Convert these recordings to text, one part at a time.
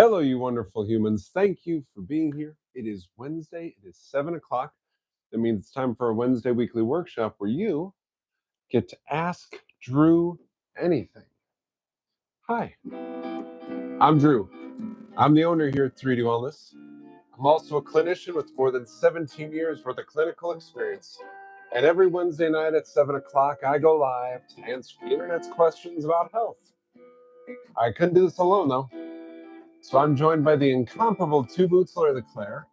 Hello, you wonderful humans. Thank you for being here. It is Wednesday. It is 7 o'clock. That means it's time for a Wednesday weekly workshop where you get to ask Drew anything. Hi, I'm Drew. I'm the owner here at 3D Wellness. I'm also a clinician with more than 17 years worth of clinical experience. And every Wednesday night at 7 o'clock, I go live to answer the internet's questions about health. I couldn't do this alone, though. So I'm joined by the incomparable Two Boots Lawyer Claire.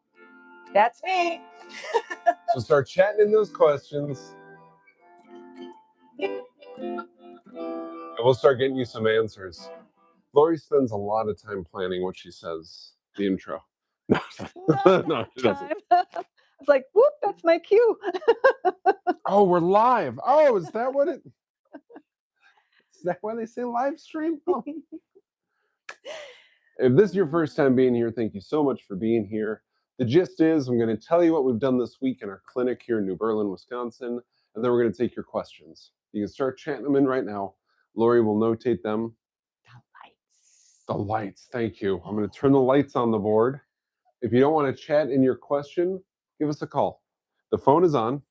That's me. So start chatting in those questions. And we'll start getting you some answers. Lori spends a lot of time planning what she says, the intro. No, she doesn't. I was like, whoop, that's my cue. Oh, we're live. Oh, is that what it... Is that why they say live stream? Oh. If this is your first time being here, thank you so much for being here. The gist is I'm going to tell you what we've done this week in our clinic here in New Berlin, Wisconsin, and then we're going to take your questions. You can start chatting them in right now. Lori will notate them. The lights, thank you. I'm going to turn the lights on the board. If you don't want to chat in your question, give us a call. The phone is on.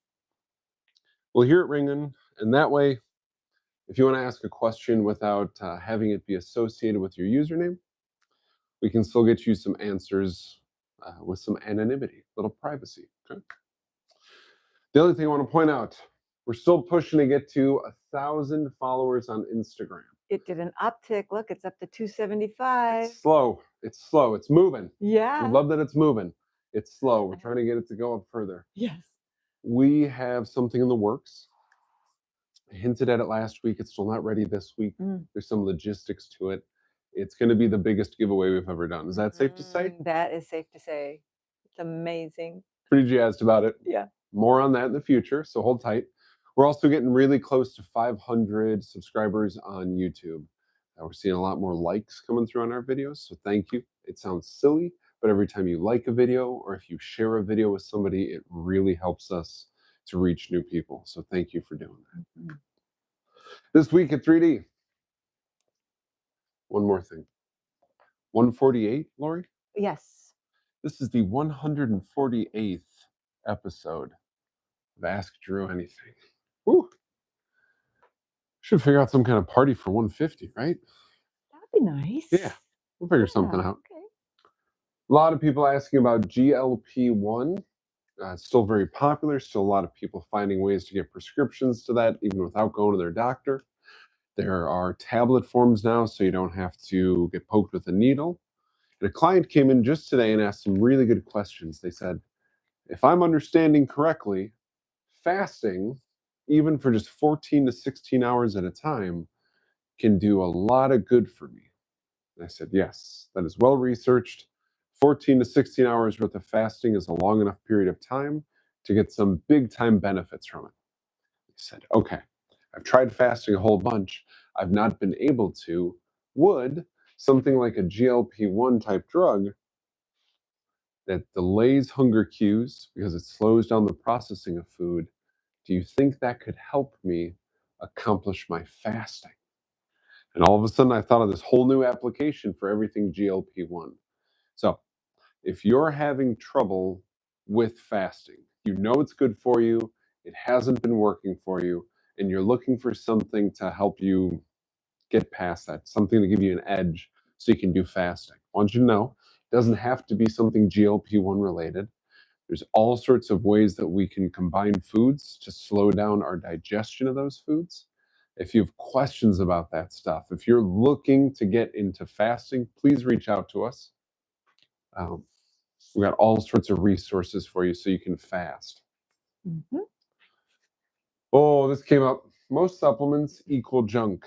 We'll hear it ringing, and that way, if you want to ask a question without having it be associated with your username, we can still get you some answers with some anonymity, little privacy. Okay? The other thing I want to point out, we're still pushing to get to 1,000 followers on Instagram. It did an uptick. Look, it's up to 275. It's slow. It's slow. It's moving. Yeah. We love that it's moving. It's slow. We're trying to get it to go up further. Yes. We have something in the works. I hinted at it last week. It's still not ready this week. There's some logistics to it. It's going to be the biggest giveaway we've ever done. Is that safe to say? That is safe to say. It's amazing. Pretty jazzed about it. Yeah. More on that in the future, so hold tight. We're also getting really close to 500 subscribers on YouTube. We're seeing a lot more likes coming through on our videos, so thank you. It sounds silly, but every time you like a video or if you share a video with somebody, it really helps us to reach new people. So thank you for doing that. This week at 3D, one more thing. 148, Lori? Yes. This is the 148th episode of Ask Drew Anything. Woo! Should figure out some kind of party for 150, right? That'd be nice. Yeah, we'll figure something out. Okay. A lot of people asking about GLP-1. It's still very popular. Still a lot of people finding ways to get prescriptions to that, even without going to their doctor. There are tablet forms now, so you don't have to get poked with a needle. And a client came in just today and asked some really good questions. They said, if I'm understanding correctly, fasting, even for just 14 to 16 hours at a time, can do a lot of good for me. And I said, yes, that is well researched. 14 to 16 hours worth of fasting is a long enough period of time to get some big time benefits from it. He said, okay, I've tried fasting a whole bunch. I've not been able to. Would something like a GLP-1 type drug that delays hunger cues because it slows down the processing of food, do you think that could help me accomplish my fasting? And all of a sudden, I thought of this whole new application for everything GLP-1. So if you're having trouble with fasting, you know it's good for you, it hasn't been working for you, and you're looking for something to help you get past that, something to give you an edge so you can do fasting. I want you to know, it doesn't have to be something GLP-1 related. There's all sorts of ways that we can combine foods to slow down our digestion of those foods. If you have questions about that stuff, if you're looking to get into fasting, please reach out to us. We've got all sorts of resources for you so you can fast. Oh, this came up. Most supplements equal junk.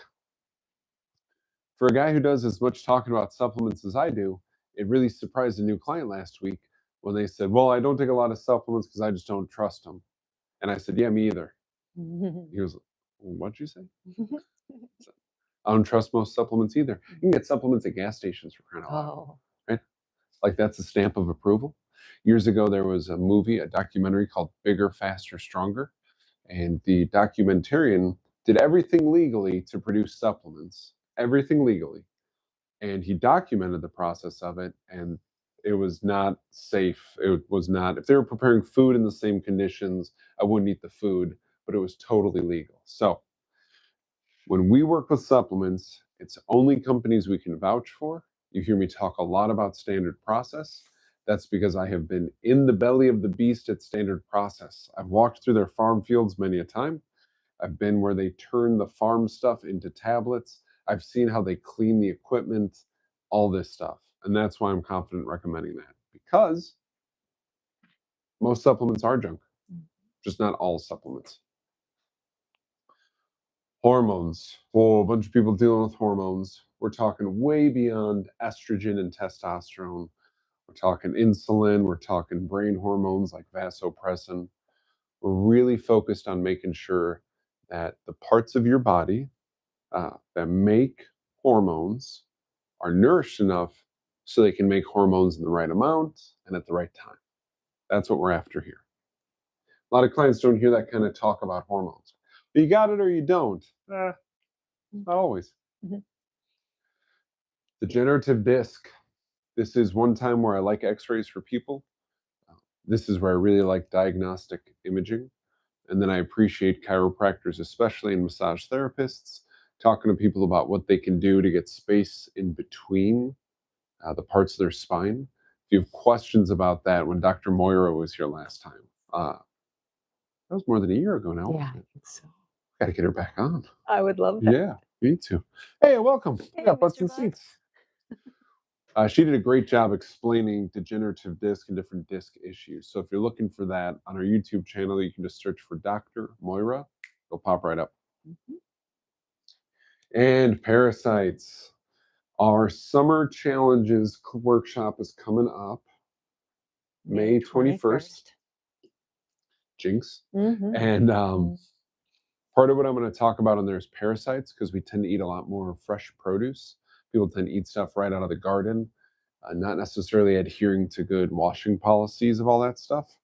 For a guy who does as much talking about supplements as I do, it really surprised a new client last week when they said, well, I don't take a lot of supplements because I just don't trust them. And I said, yeah, me either. He goes, what'd you say? I don't trust most supplements either. You can get supplements at gas stations for crying out loud, right? Like that's a stamp of approval. Years ago, there was a movie, a documentary called Bigger, Faster, Stronger. And the documentarian did everything legally to produce supplements, everything legally. and he documented the process of it, and it was not safe. It was not, if they were preparing food in the same conditions, I wouldn't eat the food, but it was totally legal. So when we work with supplements, it's only companies we can vouch for. You hear me talk a lot about Standard Process. That's because I have been in the belly of the beast at Standard Process. I've walked through their farm fields many a time. I've been where they turn the farm stuff into tablets. I've seen how they clean the equipment, all this stuff. And that's why I'm confident recommending that, because most supplements are junk, just not all supplements. Hormones. Whoa, a bunch of people dealing with hormones. We're talking way beyond estrogen and testosterone. We're talking insulin. We're talking brain hormones like vasopressin. We're really focused on making sure that the parts of your body that make hormones are nourished enough so they can make hormones in the right amount and at the right time. That's what we're after here. A lot of clients don't hear that kind of talk about hormones. You got it or you don't. Not always. Mhm. Degenerative disc. This is one time where I like x-rays for people. This is where I really like diagnostic imaging. And then I appreciate chiropractors, especially and massage therapists, talking to people about what they can do to get space in between the parts of their spine. If you have questions about that, when Dr. Moira was here last time, that was more than a year ago now. Yeah, I think so. Got to get her back on. I would love that. Yeah, me too. Hey, welcome. Hey, Yeah, butts Mr. and Butt. seats. She did a great job explaining degenerative disc and different disc issues. So if you're looking for that on our YouTube channel, you can just search for Dr. Moira. It'll pop right up. Mhm. And parasites. Our summer challenges workshop is coming up May 21st. Jinx. Mhm. And part of what I'm going to talk about on there is parasites, because we tend to eat a lot more fresh produce. People tend to eat stuff right out of the garden, not necessarily adhering to good washing policies of all that stuff.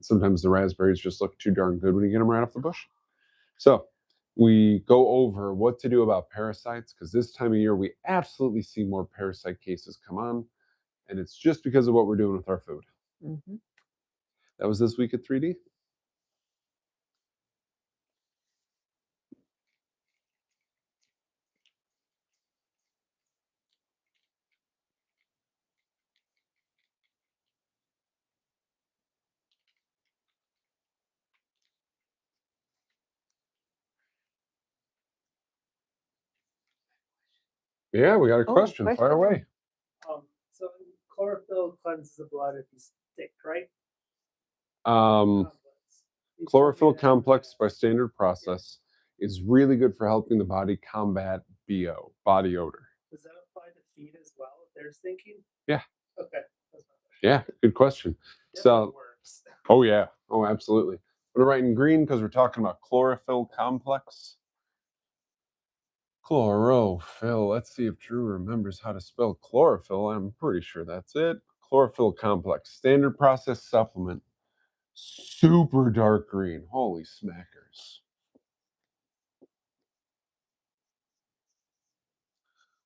Sometimes the raspberries just look too darn good when you get them right off the bush. So we go over what to do about parasites, because this time of year we absolutely see more parasite cases come on, and it's just because of what we're doing with our food. Mhm. That was this week at 3D. Yeah, we got a question. Fire away. So chlorophyll cleanses the blood if he's sick, right? Chlorophyll complex by Standard Process is really good for helping the body combat BO, body odor. Does that apply to feet as well if they're stinking? Yeah. Okay. Yeah, good question. Definitely works. Oh yeah, oh absolutely. I'm gonna write in green because we're talking about chlorophyll complex. Chlorophyll. Let's see if Drew remembers how to spell chlorophyll. I'm pretty sure that's it. Chlorophyll complex, Standard Process supplement. Super dark green. Holy smackers.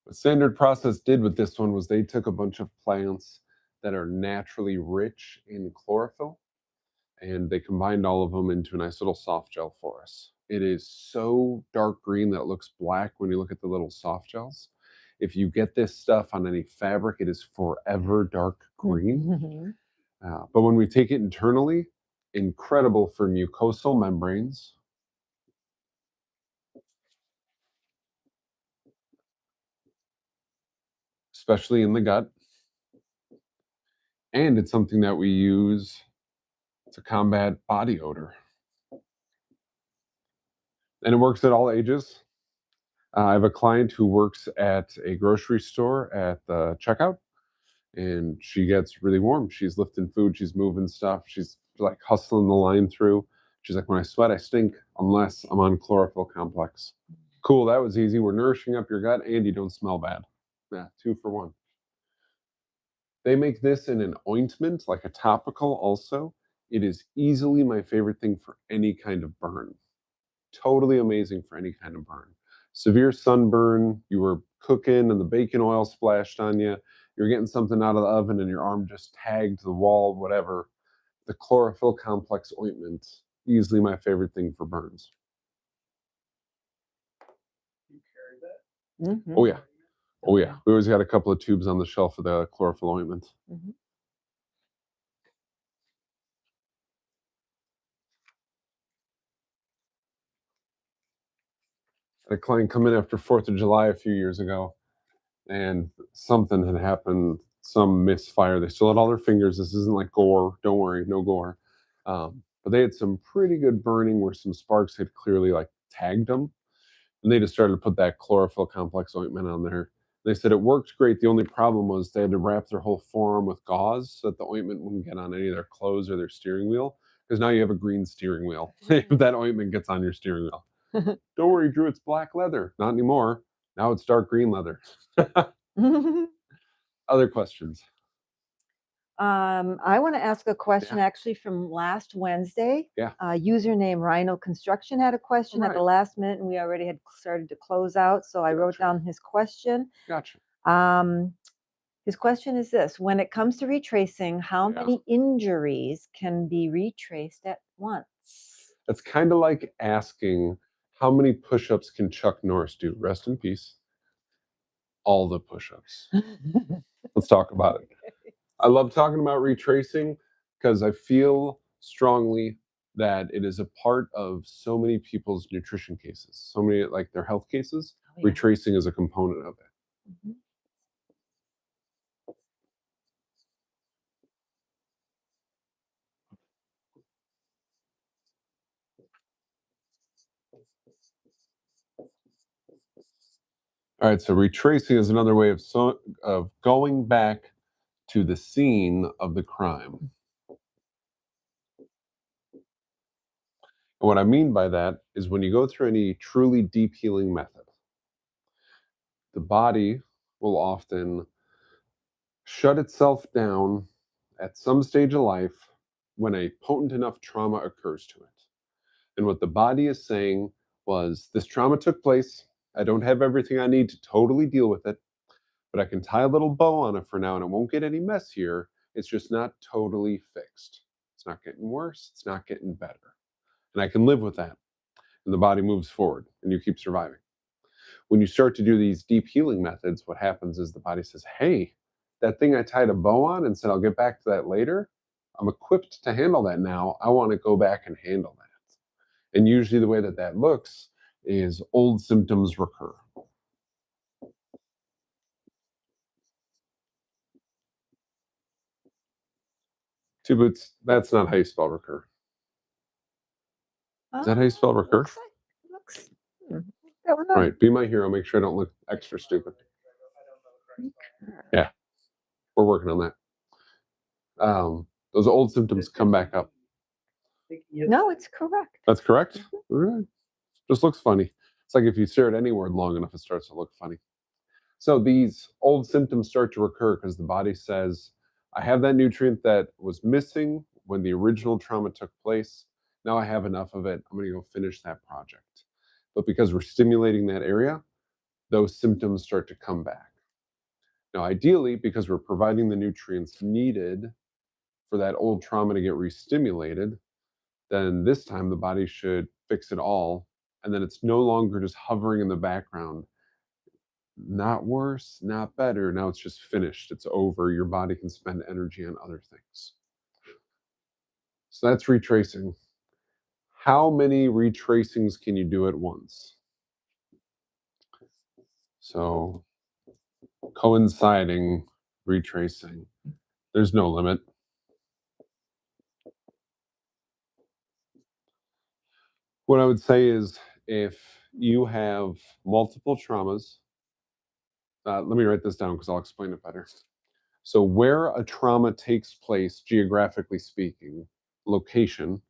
What Standard Process did with this one was they took a bunch of plants that are naturally rich in chlorophyll, and they combined all of them into a nice little soft gel for us. It is so dark green that it looks black when you look at the little soft gels. If you get this stuff on any fabric, it is forever dark green. Mhm. But when we take it internally, incredible for mucosal membranes. Especially in the gut. And it's something that we use to combat body odor. And it works at all ages. I have a client who works at a grocery store at the checkout, and she gets really warm. She's lifting food, she's moving stuff, she's like hustling the line through. She's like, when I sweat, I stink unless I'm on chlorophyll complex. Cool, that was easy. We're nourishing up your gut and you don't smell bad. Yeah, 2 for 1. They make this in an ointment, like a topical also. It is easily my favorite thing for any kind of burn. Totally amazing for any kind of burn. Severe sunburn, you were cooking and the bacon oil splashed on you, you're getting something out of the oven and your arm just tagged the wall, whatever, the chlorophyll complex ointment, easily my favorite thing for burns. You carry that? Mhm. Oh yeah. Oh yeah. We always got a couple of tubes on the shelf of the chlorophyll ointment. Mhm. A client come in after 4th of July a few years ago, and something had happened, some misfire. They still had all their fingers. This isn't like gore. Don't worry, no gore. But they had some pretty good burning where some sparks had clearly like tagged them. And they just started to put that chlorophyll complex ointment on there. They said it worked great. The only problem was they had to wrap their whole forearm with gauze so that the ointment wouldn't get on any of their clothes or their steering wheel. Because now you have a green steering wheel if that ointment gets on your steering wheel. Don't worry, Drew, it's black leather. Not anymore. Now it's dark green leather. Other questions? I want to ask a question actually from last Wednesday. Yeah. Username Rhino Construction had a question at the last minute, and we already had started to close out. So I wrote down his question. Gotcha. His question is this: when it comes to retracing, how many injuries can be retraced at once? That's kind of like asking how many push-ups can Chuck Norris do? Rest in peace. All the push-ups. Let's talk about it. I love talking about retracing because I feel strongly that it is a part of so many people's nutrition cases, so many like their health cases. Retracing is a component of it. Mhm. All right, so retracing is another way of going back to the scene of the crime. And what I mean by that is when you go through any truly deep healing method, the body will often shut itself down at some stage of life when a potent enough trauma occurs to it. And what the body is saying was, this trauma took place. I don't have everything I need to totally deal with it, but I can tie a little bow on it for now and it won't get any messier. It's just not totally fixed. It's not getting worse. It's not getting better. And I can live with that. And the body moves forward and you keep surviving. When you start to do these deep healing methods, what happens is the body says, hey, that thing I tied a bow on and said I'll get back to that later, I'm equipped to handle that now. I want to go back and handle that. And usually the way that that looks is old symptoms recur. Two boots, that's not how you spell recur. Is that how you spell recur? Looks that one up. Right, be my hero. Make sure I don't look extra stupid. Yeah, we're working on that. Those old symptoms come back up. No, it's correct. That's correct? All right. Just looks funny. It's like if you stare at any word long enough, it starts to look funny. So these old symptoms start to recur because the body says, I have that nutrient that was missing when the original trauma took place. Now I have enough of it. I'm going to go finish that project. But because we're stimulating that area, those symptoms start to come back. Now, ideally, because we're providing the nutrients needed for that old trauma to get re-stimulated, then this time the body should fix it all. And then it's no longer just hovering in the background. Not worse, not better. Now it's just finished. It's over. Your body can spend energy on other things. So that's retracing. How many retracings can you do at once? So coinciding retracing. There's no limit. What I would say is if you have multiple traumas, let me write this down because I'll explain it better. So where a trauma takes place, geographically speaking, location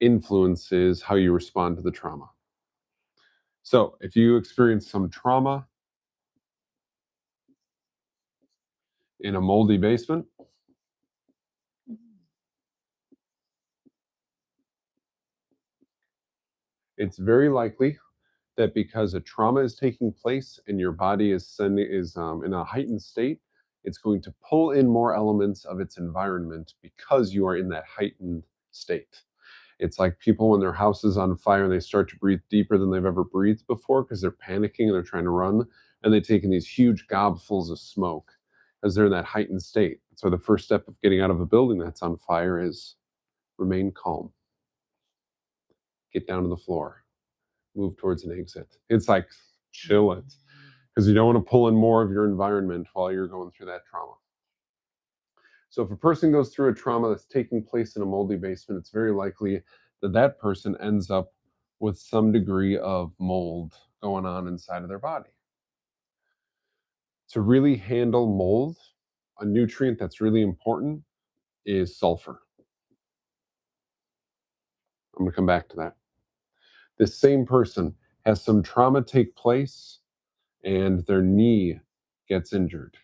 influences how you respond to the trauma. So if you experience some trauma in a moldy basement, it's very likely that because a trauma is taking place and your body is in a heightened state, it's going to pull in more elements of its environment because you are in that heightened state. It's like people when their house is on fire and they start to breathe deeper than they've ever breathed before because they're panicking and they're trying to run, and they take in these huge gobfuls of smoke as they're in that heightened state. So the first step of getting out of a building that's on fire is remain calm. Get down to the floor. Move towards an exit. It's like chill it because you don't want to pull in more of your environment while you're going through that trauma. So if a person goes through a trauma that's taking place in a moldy basement, it's very likely that that person ends up with some degree of mold going on inside of their body. To really handle mold, a nutrient that's really important is sulfur. I'm going to come back to that. This same person has some trauma take place and their knee gets injured.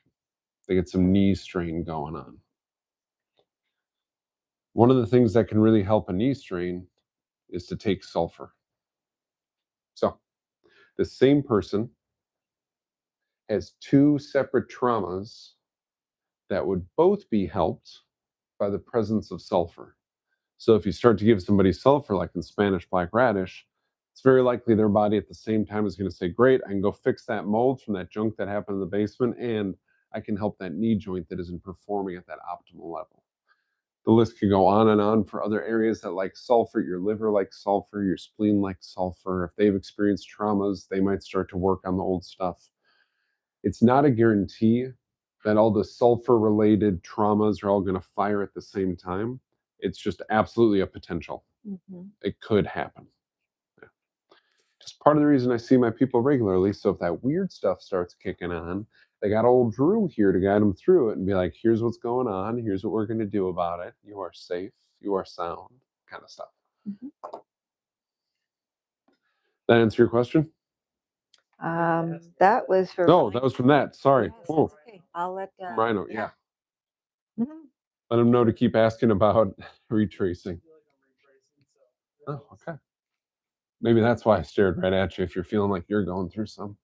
They get some knee strain going on. One of the things that can really help a knee strain is to take sulfur. So, the same person has two separate traumas that would both be helped by the presence of sulfur. So, if you start to give somebody sulfur, like in Spanish black radish, it's very likely their body at the same time is going to say, great, I can go fix that mold from that junk that happened in the basement, and I can help that knee joint that isn't performing at that optimal level. The list could go on and on for other areas that like sulfur. Your liver likes sulfur, your spleen likes sulfur. If they've experienced traumas, they might start to work on the old stuff. It's not a guarantee that all the sulfur-related traumas are all going to fire at the same time. It's just absolutely a potential. It could happen. Yeah. Just part of the reason I see my people regularly. So if that weird stuff starts kicking on, they got old Drew here to guide them through it and be like, here's what's going on. Here's what we're going to do about it. You are safe. You are sound, kind of stuff. That answer your question? That was for. No, that was from that. Sorry. Yes, Oh, that's okay. I'll let Rhino. Yeah. Mhm. Let him know to keep asking about retracing. Oh, okay. Maybe that's why I stared right at you if you're feeling like you're going through some.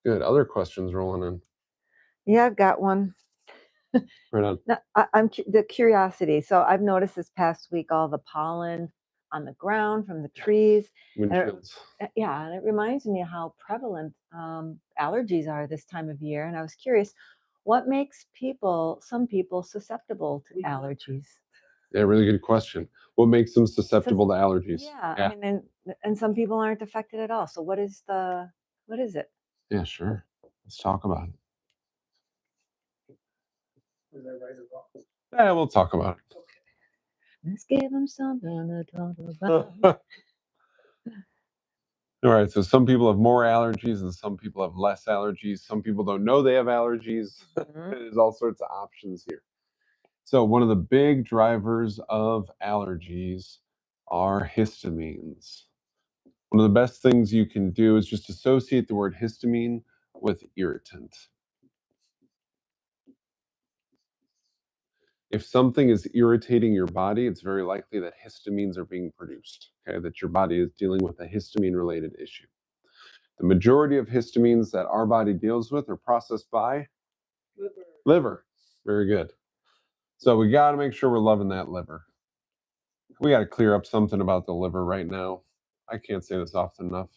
Good. Other questions rolling in. Yeah, I've got one. Right on. No, I'm the curiosity. So I've noticed this past week all the pollen on the ground from the trees. Windshields. Yeah, and it reminds me of how prevalent allergies are this time of year. And I was curious, what makes some people susceptible to allergies? Yeah, really good question. What makes them susceptible to allergies? Yeah, I mean, and some people aren't affected at all. So what is it? Yeah, sure. Let's talk about it. Is that right or wrong? Yeah, we'll talk about it. Let's give them something to talk about. All right, so some people have more allergies and some people have less allergies. Some people don't know they have allergies. There's all sorts of options here. So one of the big drivers of allergies are histamines. One of the best things you can do is just associate the word histamine with irritant. If something is irritating your body, it's very likely that histamines are being produced, okay, that your body is dealing with a histamine-related issue. The majority of histamines that our body deals with are processed by liver. Very good. So we got to make sure we're loving that liver. We got to clear up something about the liver right now. I can't say this often enough.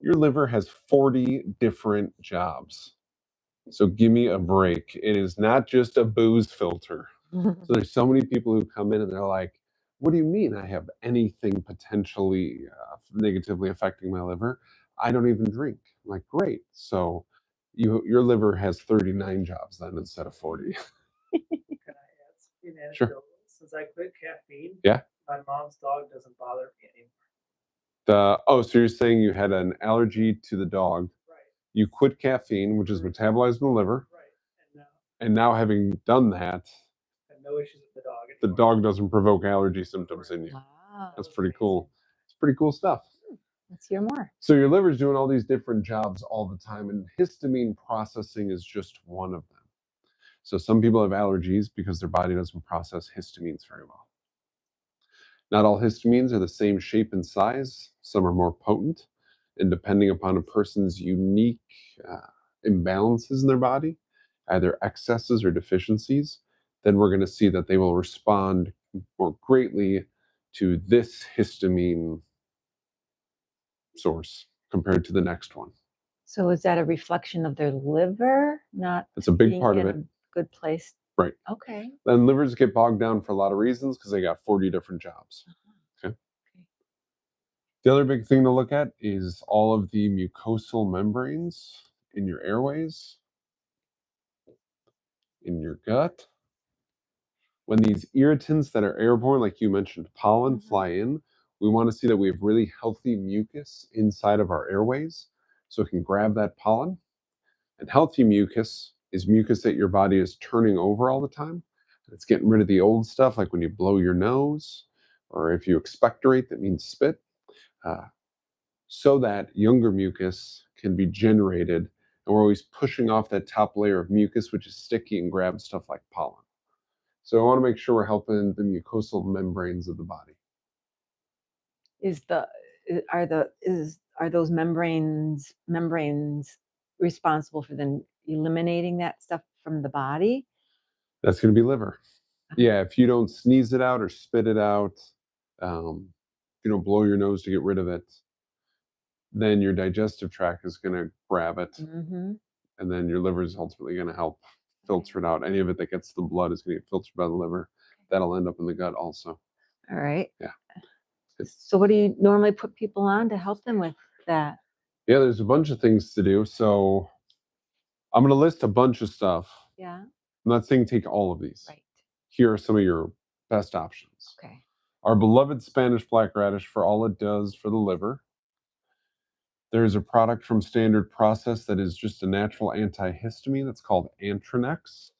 Your liver has 40 different jobs. So give me a break. It is not just a booze filter. So there's so many people who come in and they're like, what do you mean I have anything potentially negatively affecting my liver? I don't even drink. I'm like, great. So your liver has 39 jobs then instead of 40. Can I add something anecdotal? Sure. Since I quit caffeine, Yeah. my mom's dog doesn't bother me anymore. So you're saying you had an allergy to the dog. Right. You quit caffeine, which is metabolized in the liver. Right. And now having done that, I have no issues with the dog anymore. The dog doesn't provoke allergy symptoms in you. Wow. That's pretty cool. It's pretty cool stuff. Let's hear more. So your liver's doing all these different jobs all the time, and histamine processing is just one of them. So some people have allergies because their body doesn't process histamines very well. Not all histamines are the same shape and size. Some are more potent, and depending upon a person's unique uh, imbalances in their body, either excesses or deficiencies, then we're going to see that they will respond more greatly to this histamine source compared to the next one. So is that a reflection of their liver not That's a big being part of in it. a good place? Right. Okay. Then livers get bogged down for a lot of reasons because they got 40 different jobs. Okay. The other big thing to look at is all of the mucosal membranes in your airways, in your gut. When these irritants that are airborne, like you mentioned, pollen, fly in, we want to see that we have really healthy mucus inside of our airways so it can grab that pollen. And healthy mucus is mucus that your body is turning over all the time. It's getting rid of the old stuff, like when you blow your nose, or if you expectorate, that means spit, uh, so that younger mucus can be generated. And we're always pushing off that top layer of mucus, which is sticky and grabs stuff like pollen. So I want to make sure we're helping the mucosal membranes of the body. Are those membranes responsible for then eliminating that stuff from the body? That's going to be liver. Yeah, if you don't sneeze it out or spit it out, if you don't blow your nose to get rid of it, then your digestive tract is going to grab it, Mm-hmm. and then your liver is ultimately going to help filter it out. Any of it that gets to the blood is going to get filtered by the liver. That'll end up in the gut also. All right. Yeah. So what do you normally put people on to help them with that? Yeah, there's a bunch of things to do. So I'm going to list a bunch of stuff. Yeah. I'm not saying take all of these. Right. Here are some of your best options. Okay. Our beloved Spanish black radish for all it does for the liver. There's a product from Standard Process that is just a natural antihistamine that's called Antranex.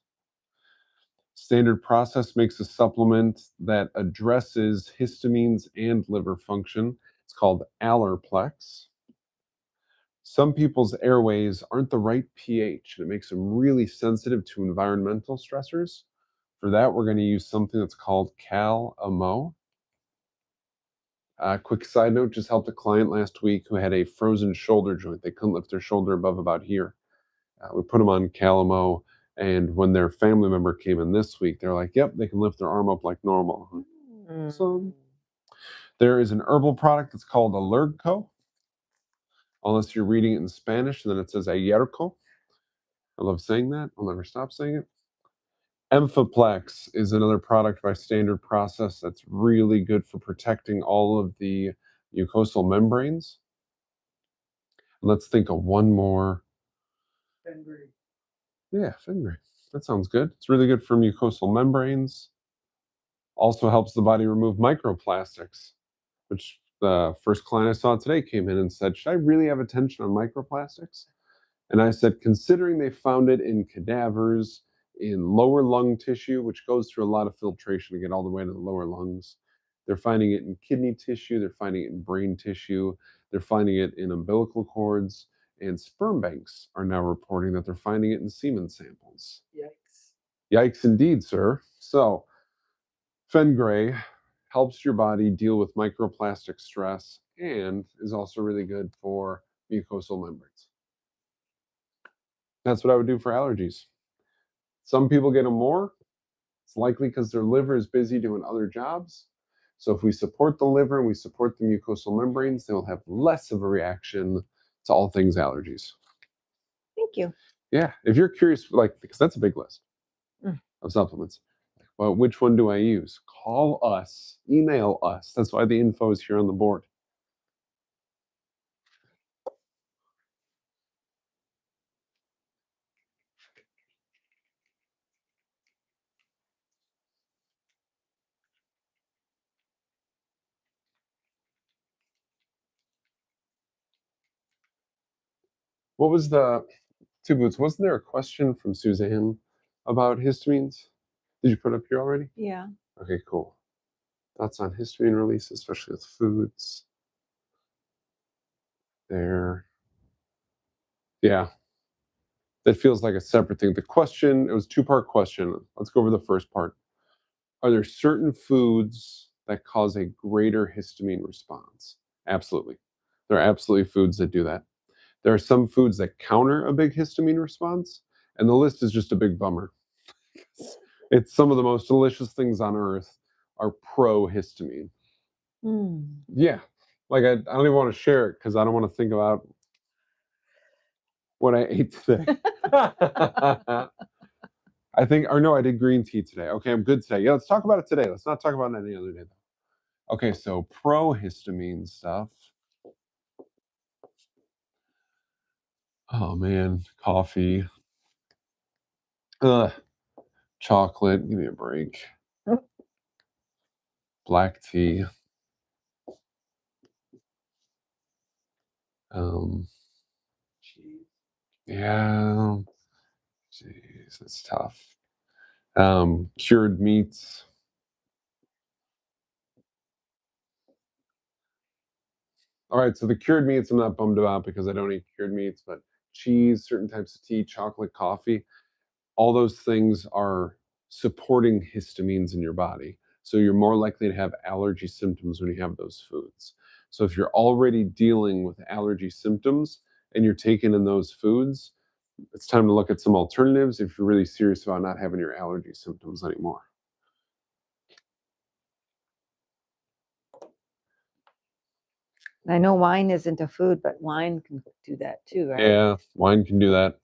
Standard Process makes a supplement that addresses histamines and liver function. It's called Allerplex. Some people's airways aren't the right pH, and it makes them really sensitive to environmental stressors. For that, we're going to use something that's called Cal-Amo. Quick side note, just helped a client last week who had a frozen shoulder joint. They couldn't lift their shoulder above about here. We put them on Cal-Amo, and when their family member came in this week, they're like, yep, they can lift their arm up like normal. So there is an herbal product that's called Allergco, unless you're reading it in Spanish, and then it says Ayerco. I love saying that. I'll never stop saying it. Amphiplex is another product by Standard Process that's really good for protecting all of the mucosal membranes. Let's think of one more. Fenbury. Yeah, Fenbury. That sounds good. It's really good for mucosal membranes. Also helps the body remove microplastics, which the first client I saw today came in and said, should I really have attention on microplastics? And I said, considering they found it in cadavers, in lower lung tissue, which goes through a lot of filtration to get all the way to the lower lungs. They're finding it in kidney tissue. They're finding it in brain tissue. They're finding it in umbilical cords. And sperm banks are now reporting that they're finding it in semen samples. Yikes. Yikes indeed, sir. So, Fengray helps your body deal with microplastic stress and is also really good for mucosal membranes. That's what I would do for allergies. Some people get them more. It's likely because their liver is busy doing other jobs. So if we support the liver and we support the mucosal membranes, they'll have less of a reaction to all things allergies. Thank you. Yeah, if you're curious, like, because that's a big list of supplements. Well, which one do I use? Call us, email us. That's why the info is here on the board. What was the two boots? Wasn't there a question from Suzanne about histamines? Did you put it up here already? Yeah. Okay, cool. Thoughts on histamine release, especially with foods. There. Yeah. that feels like a separate thing. The question, it was a two-part question. Let's go over the first part. Are there certain foods that cause a greater histamine response? Absolutely. There are absolutely foods that do that. There are some foods that counter a big histamine response, and the list is just a big bummer. It's some of the most delicious things on earth are pro-histamine. Mm. Yeah. Like I don't even want to share it because I don't want to think about what I ate today. I think, or no, I did green tea today. Okay, I'm good today. Yeah, let's talk about it today. Let's not talk about it any other day, though. Okay, so prohistamine stuff. Oh man, coffee. Ugh, chocolate. Give me a break. Black tea. Cheese. Yeah. Jeez, that's tough. Cured meats. All right, so the cured meats I'm not bummed about because I don't eat cured meats, but cheese, certain types of tea, chocolate, coffee, all those things are supporting histamines in your body. So you're more likely to have allergy symptoms when you have those foods. So if you're already dealing with allergy symptoms and you're taking in those foods, it's time to look at some alternatives if you're really serious about not having your allergy symptoms anymore. I know wine isn't a food, but wine can do that too, right? Yeah, wine can do that.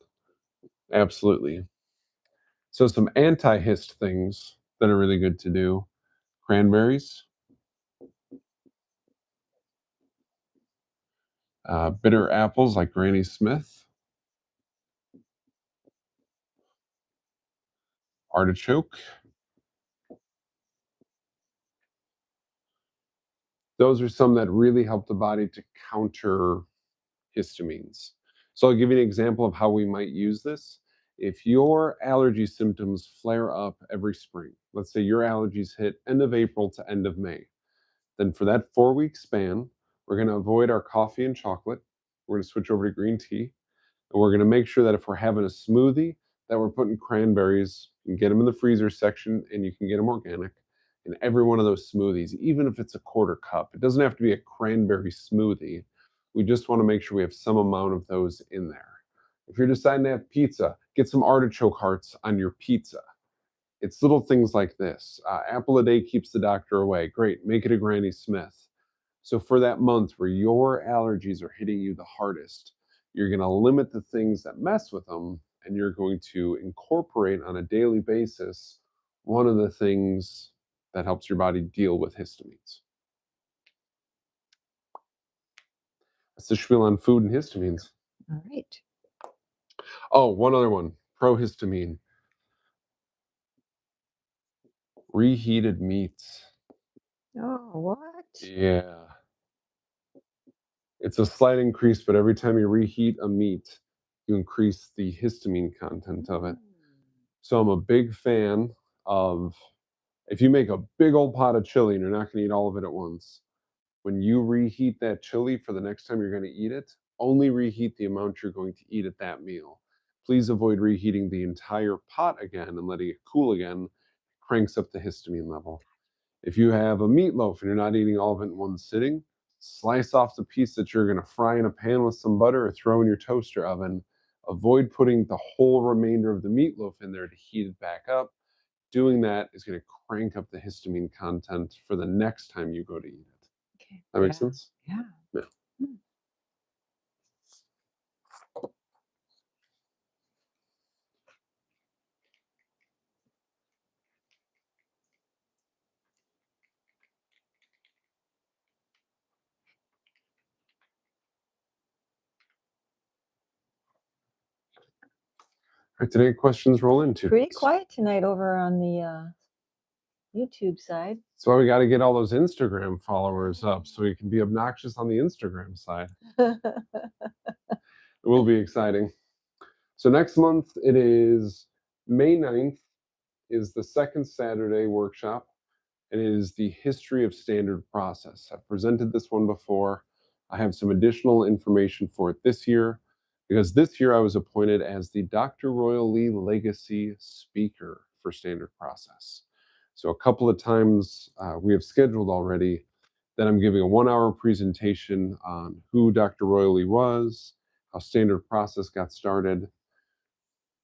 Absolutely. So some anti-hist things that are really good to do. Cranberries, bitter apples like Granny Smith, artichoke. Those are some that really help the body to counter histamines. So I'll give you an example of how we might use this. If your allergy symptoms flare up every spring, let's say your allergies hit end of April to end of May, then for that 4 week span, we're going to avoid our coffee and chocolate. We're going to switch over to green tea. And we're going to make sure that if we're having a smoothie, that we're putting cranberries. You can get them in the freezer section and you can get them organic in every one of those smoothies, even if it's a quarter cup. It doesn't have to be a cranberry smoothie. We just want to make sure we have some amount of those in there. If you're deciding to have pizza, get some artichoke hearts on your pizza. It's little things like this. Apple a day keeps the doctor away. Great. Make it a Granny Smith. So for that month where your allergies are hitting you the hardest, you're going to limit the things that mess with them and you're going to incorporate on a daily basis one of the things that helps your body deal with histamines. That's the spiel on food and histamines. All right. Oh, one other one, prohistamine. Reheated meats. Oh, what? Yeah. It's a slight increase, but every time you reheat a meat, you increase the histamine content of it. So I'm a big fan of if you make a big old pot of chili and you're not going to eat all of it at once, when you reheat that chili for the next time you're going to eat it, only reheat the amount you're going to eat at that meal. Please avoid reheating the entire pot again and letting it cool again. It cranks up the histamine level. If you have a meatloaf and you're not eating all of it in one sitting, slice off the piece that you're going to fry in a pan with some butter or throw in your toaster oven. Avoid putting the whole remainder of the meatloaf in there to heat it back up. Doing that is going to crank up the histamine content for the next time you go to eat it. Okay. That makes sense? Yeah. Yeah. Hmm. All right, today questions roll into. Pretty quiet tonight over on the YouTube side. That's why we got to get all those Instagram followers up so we can be obnoxious on the Instagram side. It will be exciting. So next month it is May 9th is the second Saturday workshop. And it is the history of standard process. I've presented this one before. I have some additional information for it this year. because this year I was appointed as the Dr. Royal Lee Legacy Speaker for Standard Process. So a couple of times we have scheduled already that I'm giving a 1-hour presentation on who Dr. Royal Lee was, how Standard Process got started.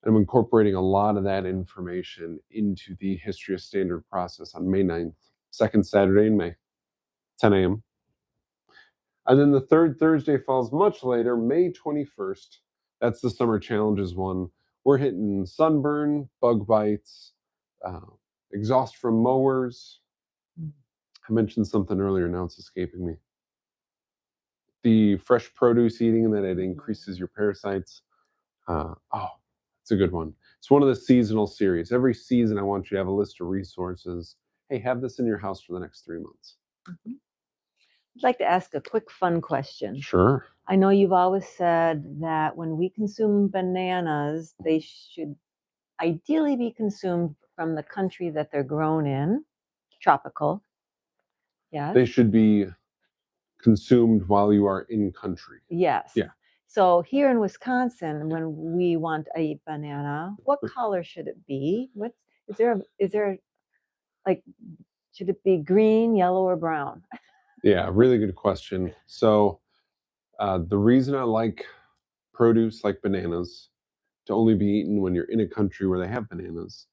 I'm incorporating a lot of that information into the History of Standard Process on May 9th, second Saturday in May, 10 a.m. And then the third Thursday falls much later, May 21st. That's the Summer Challenges one. We're hitting sunburn, bug bites, uh, exhaust from mowers. I mentioned something earlier, now it's escaping me. The fresh produce eating, that it increases your parasites. It's a good one. It's one of the seasonal series. Every season, I want you to have a list of resources. Hey, have this in your house for the next 3 months. Mhm. I'd like to ask a quick fun question. Sure. I know you've always said that when we consume bananas, they should ideally be consumed from the country that they're grown in, tropical. Yes. They should be consumed while you are in country. Yes. Yeah. So here in Wisconsin, when we want a banana, what color should it be? Is there like, should it be green, yellow, or brown? Yeah, really good question. So the reason I like produce like bananas to only be eaten when you're in a country where they have bananas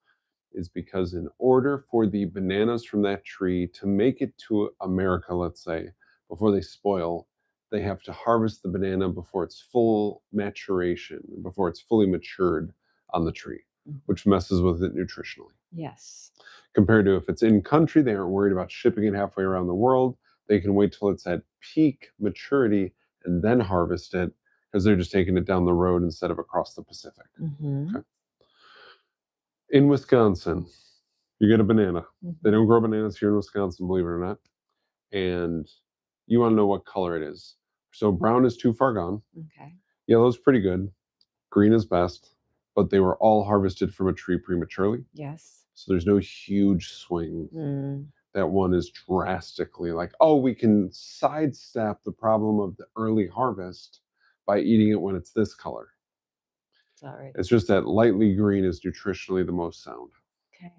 is because in order for the bananas from that tree to make it to America, let's say, before they spoil, they have to harvest the banana before it's full maturation, before it's fully matured on the tree, which messes with it nutritionally. Yes. Compared to if it's in country, they aren't worried about shipping it halfway around the world. They can wait till it's at peak maturity and then harvest it because they're just taking it down the road instead of across the Pacific. Mm-hmm. Okay. In Wisconsin, you get a banana. They don't grow bananas here in Wisconsin, believe it or not. And you want to know what color it is. So brown is too far gone. Okay. Yellow is pretty good. Green is best. But they were all harvested from a tree prematurely. Yes. So there's no huge swing. That one is drastically like, oh, we can sidestep the problem of the early harvest by eating it when it's this color. Sorry. It's just that lightly green is nutritionally the most sound. Okay.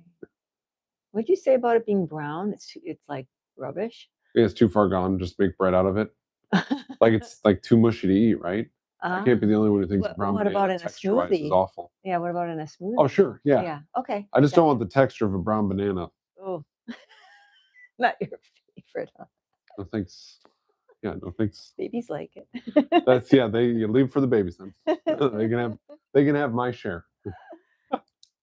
What'd you say about it being brown? It's like rubbish. Yeah, it's too far gone. Just make bread out of it. Like it's like too mushy to eat, right? I can't be the only one who thinks brown What about banana in a texture-wise is smoothie? awful. Yeah, what about in a smoothie? Oh, sure, yeah. Yeah. Okay. I just don't want the texture of a brown banana. Oh, not your favorite, huh? No thanks. Yeah, no thanks. Babies like it. You leave for the babies then. they can have my share.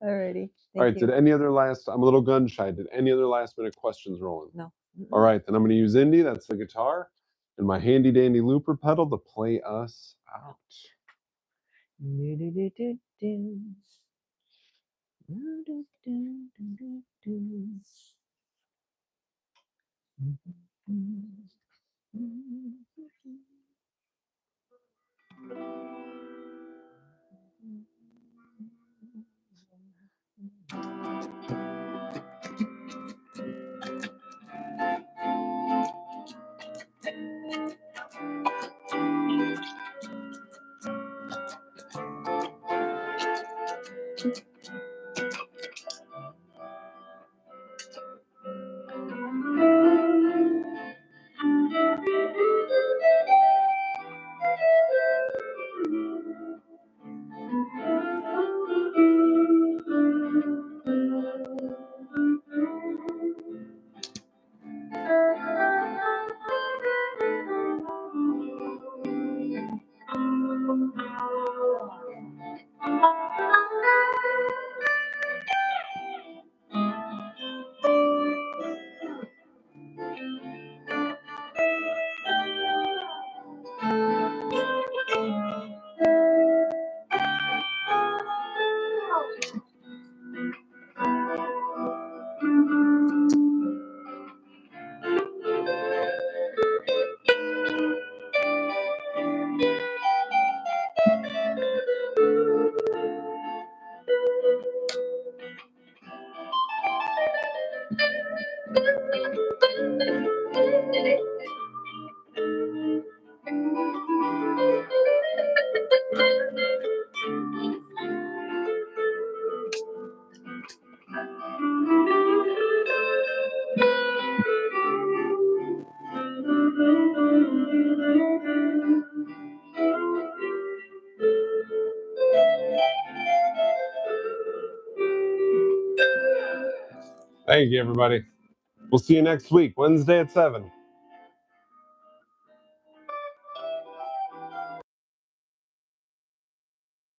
Alrighty. All right, Thank you. I'm a little gun shy. Did any other last minute questions roll in? No. All right, then I'm going to use Indy, that's the guitar, and my handy dandy looper pedal to play us out. Thank you, everybody. We'll see you next week, Wednesday at 7.